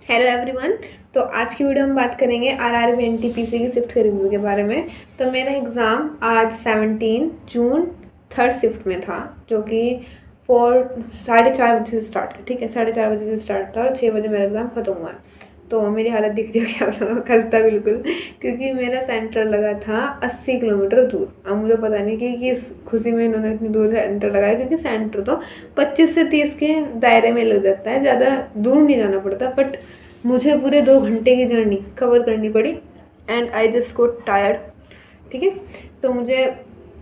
Hello everyone. तो आज की वीडियो हम बात करेंगे आरआरबी एनटीपीसी की शिफ्ट के रिव्यू के बारे में। तो मेरा एग्ज़ाम आज 17 जून थर्ड शिफ्ट में था, जो कि 4:30 बजे से स्टार्ट था। ठीक है, 4:30 बजे से स्टार्ट था और 6 बजे मेरा एग्ज़ाम ख़त्म हुआ। तो मेरी हालत दिख रही होगी आप लोगों को, खस्ता बिल्कुल, क्योंकि मेरा सेंटर लगा था 80 किलोमीटर दूर। अब मुझे पता नहीं कि किस खुशी में इन्होंने इतनी दूर सेंटर लगाया, क्योंकि सेंटर तो 25 से 30 के दायरे में लग जाता है, ज़्यादा दूर नहीं जाना पड़ता। बट मुझे पूरे 2 घंटे की जर्नी कवर करनी पड़ी and I just got tired. ठीक है, तो मुझे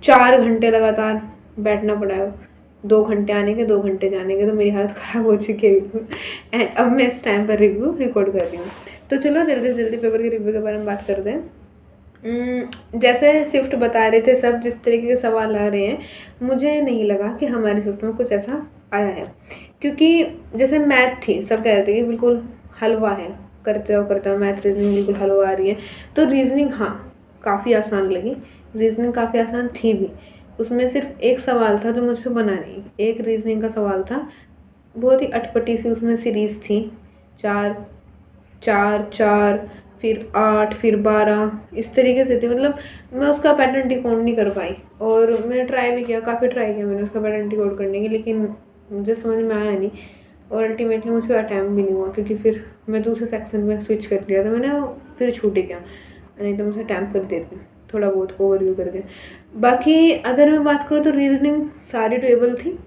4 घंटे लगातार बैठना पड़ा है, 2 घंटे आने के 2 घंटे जाने के। तो मेरी हालत ख़राब हो चुकी है बिल्कुल। एंड अब मैं इस टाइम पर रिव्यू रिकॉर्ड कर रही हूँ। तो चलो जल्दी से जल्दी पेपर के रिव्यू के बारे में बात करते हैं। जैसे शिफ्ट बता रहे थे सब, जिस तरीके के सवाल आ रहे हैं, मुझे नहीं लगा कि हमारी शिफ्ट में कुछ ऐसा आया है। क्योंकि जैसे मैथ थी, सब कह रहे थे कि बिल्कुल हलवा है, करते हो मैथ रीजनिंग बिल्कुल हलवा आ रही है। तो रीजनिंग हाँ काफ़ी आसान लगी, रीजनिंग काफ़ी आसान थी भी। उसमें सिर्फ एक सवाल था जो मुझ पर बना नहीं, एक रीजनिंग का सवाल था, बहुत ही अटपटी सी उसमें सीरीज़ थी, 4 4 4 फिर 8 फिर 12 इस तरीके से थी। मतलब मैं उसका पैटर्न डिकोड नहीं कर पाई, और मैंने ट्राई भी किया, काफ़ी ट्राई किया मैंने उसका पैटर्न डिकोड करने की, लेकिन मुझे समझ में आया नहीं। और अल्टीमेटली मुझ पर अटैम्प्ट भी नहीं हुआ, क्योंकि फिर मैं दूसरे सेक्शन में स्विच कर लिया था मैंने, फिर छूट ही गया। नहीं तो मुझे अटैम्प्ट कर देती थोड़ा बहुत ओवरव्यू करके। बाकी अगर मैं बात करूँ तो रीजनिंग सारी डुएबल थी,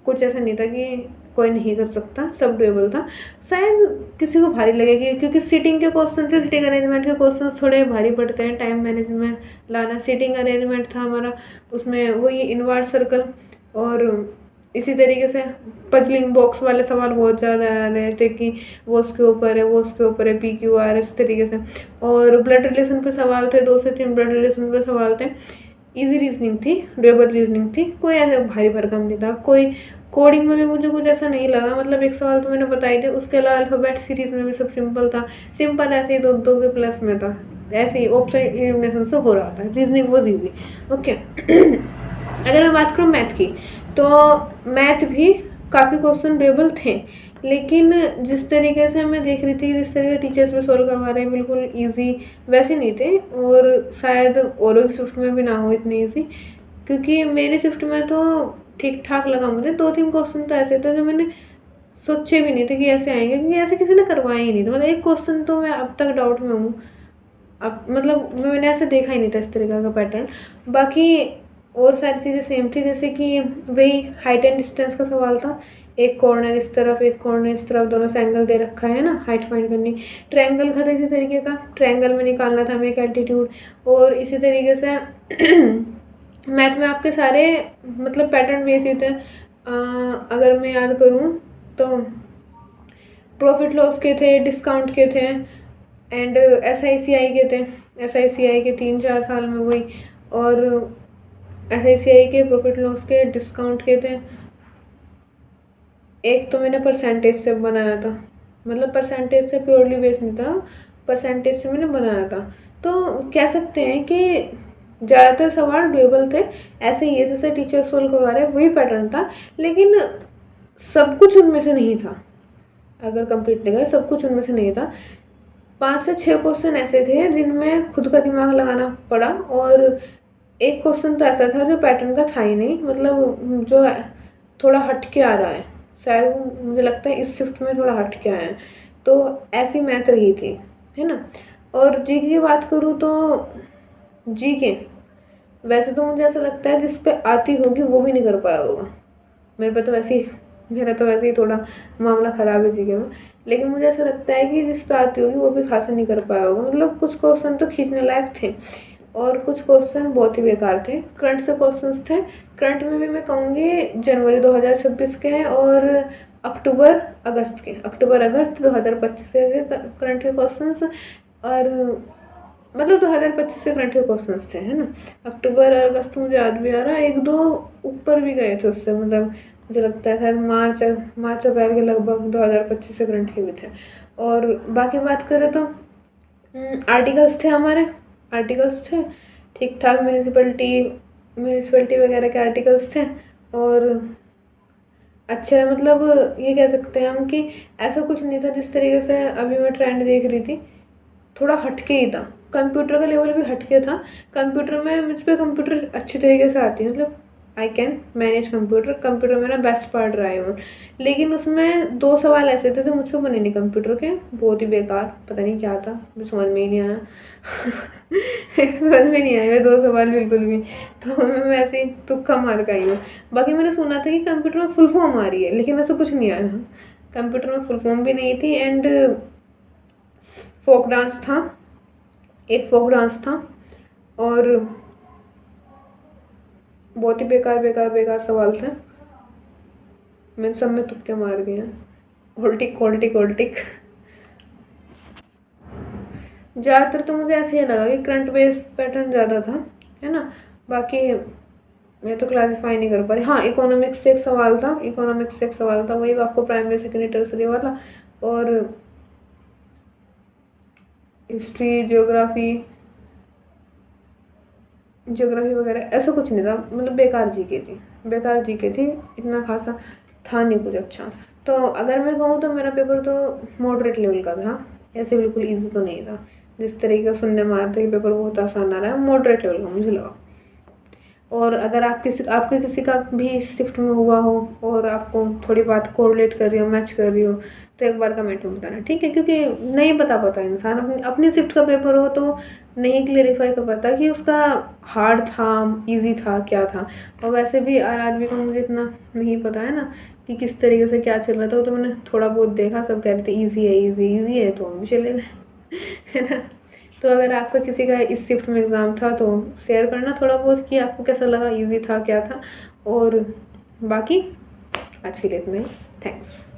कुछ ऐसा नहीं था कि कोई नहीं कर सकता, सब डुएबल था। शायद किसी को भारी लगेगी, क्योंकि सीटिंग के क्वेश्चन थे, सीटिंग अरेंजमेंट के क्वेश्चन थोड़े भारी पड़ते हैं, टाइम मैनेजमेंट लाना। सीटिंग अरेंजमेंट था हमारा, उसमें वही इनवर्ट सर्कल और इसी तरीके से पजलिंग बॉक्स वाले सवाल बहुत ज़्यादा आ रहे थे कि वो उसके ऊपर है, वो उसके ऊपर है, PQR इस तरीके से। और ब्लड रिलेशन पे सवाल थे, 2 से 3 ब्लड रिलेशन पे सवाल थे। इजी रीजनिंग थी, डुएबल रीजनिंग थी, कोई ऐसा भारी भरकम नहीं था। कोई कोडिंग में भी मुझे कुछ ऐसा नहीं लगा, मतलब एक सवाल तो मैंने बताई थे, उसके अलावा अल्फ़ाबेट सीरीज में भी सब सिंपल था। सिंपल ऐसे ही 2 के प्लस में था, ऐसे ही ऑप्शन एलिमिनेशन से हो रहा था। Reasoning was easy. ओके। अगर मैं बात करूँ मैथ की, तो मैथ भी काफ़ी क्वेश्चन डुएबल थे, लेकिन जिस तरीके से मैं देख रही थी, जिस तरीके टीचर्स में सोल्व करवा रहे हैं, बिल्कुल ईजी वैसे नहीं थे। और शायद औरों की शिफ्ट में भी ना हो इतनी ईजी, क्योंकि मेरी शिफ्ट में तो ठीक ठाक लगा मुझे। 2-3 क्वेश्चन तो ऐसे थे जो मैंने सोचे भी नहीं थे कि ऐसे आएंगे, क्योंकि ऐसे किसी ने करवाया ही नहीं था। मतलब एक क्वेश्चन तो मैं अब तक डाउट में हूँ, अब मतलब मैंने ऐसे देखा ही नहीं था इस तरीके का पैटर्न। बाकी और सारी चीज़ें सेम थी, जैसे कि वही हाइट एंड डिस्टेंस का सवाल था, एक कॉर्नर इस तरफ एक कॉर्नर इस तरफ, दोनों से एंगल दे रखा है ना, हाइट फाइंड करनी। ट्रायंगल का था इसी तरीके का, ट्रायंगल में निकालना था हमें एक एल्टीट्यूड। और इसी तरीके से मैथ में आपके सारे मतलब पैटर्न बेस ही थे। अगर मैं याद करूँ तो प्रॉफिट लॉस के थे, डिस्काउंट के थे, एंड SICI के थे। SICI के 3-4 साल में वही, और SICI के, प्रॉफिट लॉस के, डिस्काउंट के थे। एक तो मैंने परसेंटेज से बनाया था, मतलब परसेंटेज से प्योरली बेस नहीं था, परसेंटेज से मैंने बनाया था। तो कह सकते हैं कि ज़्यादातर सवाल डुएबल थे। ऐसे ही जैसे टीचर सोल्व करवा रहे वही पैटर्न था, लेकिन सब कुछ उनमें से नहीं था। अगर कंप्लीट नहीं गए, सब कुछ उनमें से नहीं था। 5 से 6 क्वेश्चन ऐसे थे जिनमें खुद का दिमाग लगाना पड़ा, और एक क्वेश्चन तो ऐसा था जो पैटर्न का था ही नहीं, मतलब जो थोड़ा हट के आ रहा है। शायद मुझे लगता है इस शिफ्ट में थोड़ा हट के आया है। तो ऐसी मैथ रही थी, है ना। और जी की बात करूँ तो जी के वैसे तो मुझे ऐसा लगता है जिस पे आती होगी वो भी नहीं कर पाया होगा। मेरे पे तो वैसे ही मेरा तो वैसे ही थोड़ा मामला ख़राब है जीके में, लेकिन मुझे ऐसा लगता है कि जिस पे आती होगी वो भी खासा नहीं कर पाया होगा। मतलब कुछ क्वेश्चन तो खींचने लायक थे, और कुछ क्वेश्चन बहुत ही बेकार थे। करंट से क्वेश्चंस थे, करंट में भी मैं कहूँगी जनवरी 2026 के और अक्टूबर अगस्त 2025 से करंट के क्वेश्चंस। और मतलब 2025 से करंट के क्वेश्चंस थे, है ना। अक्टूबर और अगस्त मुझे याद भी आ रहा है, 1-2 ऊपर भी गए थे उससे, मतलब मुझे लगता है शायद मार्च अप्रैल के लगभग 2025 से करंट के भी थे। और बाकी बात करें तो आर्टिकल्स थे हमारे, आर्टिकल्स थे ठीक ठाक, म्यूनिसिपलिटी वगैरह के आर्टिकल्स थे। और अच्छा मतलब ये कह सकते हैं हम कि ऐसा कुछ नहीं था जिस तरीके से अभी मैं ट्रेंड देख रही थी, थोड़ा हटके ही था। कंप्यूटर का लेवल भी हटके था। कंप्यूटर में मुझ पे कंप्यूटर अच्छी तरीके से आती है, मतलब I can manage computer. Computer मेरा बेस्ट पार्ट रहा है वो। लेकिन उसमें 2 सवाल ऐसे थे जो मुझ पे बने नहीं कंप्यूटर के, बहुत ही बेकार, पता नहीं क्या था, मुझे समझ में ही नहीं आया। समझ में नहीं आए वो 2 सवाल बिल्कुल भी। तो मैं ऐसे ही तुक्का मार के आई हूँ। बाकी मैंने सुना था कि कंप्यूटर में फुल फॉर्म आ रही है, लेकिन ऐसा कुछ नहीं आया। कंप्यूटर में फुल फॉर्म भी नहीं थी। एंड फोक डांस था, एक फोक डांस था, और बहुत ही बेकार बेकार बेकार सवाल थे। मैंने सब में तुक्के मार दिए हैं। होल्टिक होल्टिक होल्टिक। ज़्यादातर तो मुझे ऐसे ही लगा कि करंट बेस्ड पैटर्न ज़्यादा था, है ना। बाकी मैं तो क्लासीफाई नहीं कर पा रही। हाँ, इकोनॉमिक्स से एक सवाल था, इकोनॉमिक्स से एक सवाल था, वही आपको प्राइमरी सेकेंडरी टर्सरी वाला। और हिस्ट्री, ज्योग्राफी, ज्योग्राफी वगैरह ऐसा कुछ नहीं था, मतलब बेकार जीके थी, बेकार जीके थी, इतना खासा था नहीं कुछ अच्छा। तो अगर मैं कहूँ तो मेरा पेपर तो मॉडरेट लेवल का था, ऐसे बिल्कुल ईजी तो नहीं था जिस तरीके का सुनने में आता है कि पेपर बहुत आसान आ रहा है। मॉडरेट लेवल का मुझे लगा। और अगर आपके किसी का भी शिफ्ट में हुआ हो और आपको थोड़ी बात कोरिलेट कर रही हो, मैच कर रही हो, तो एक बार कमेंट में बताना, ठीक है। क्योंकि नहीं बता पाता इंसान, अपनी अपनी शिफ्ट का पेपर हो तो नहीं क्लेरिफाई कर पाता कि उसका हार्ड था, इजी था, क्या था। और वैसे भी आरआरबी का मुझे इतना नहीं पता है ना कि किस तरीके से क्या चल रहा था। वो तो मैंने थोड़ा बहुत देखा, सब कह रहे थे ईजी है, ईजी ईजी है, तो हम भी चले गए। है ना। तो अगर आपका किसी का इस शिफ्ट में एग्ज़ाम था तो शेयर करना थोड़ा बहुत कि आपको कैसा लगा, ईजी था, क्या था। और बाकी आज के लिए इतना ही। थैंक्स।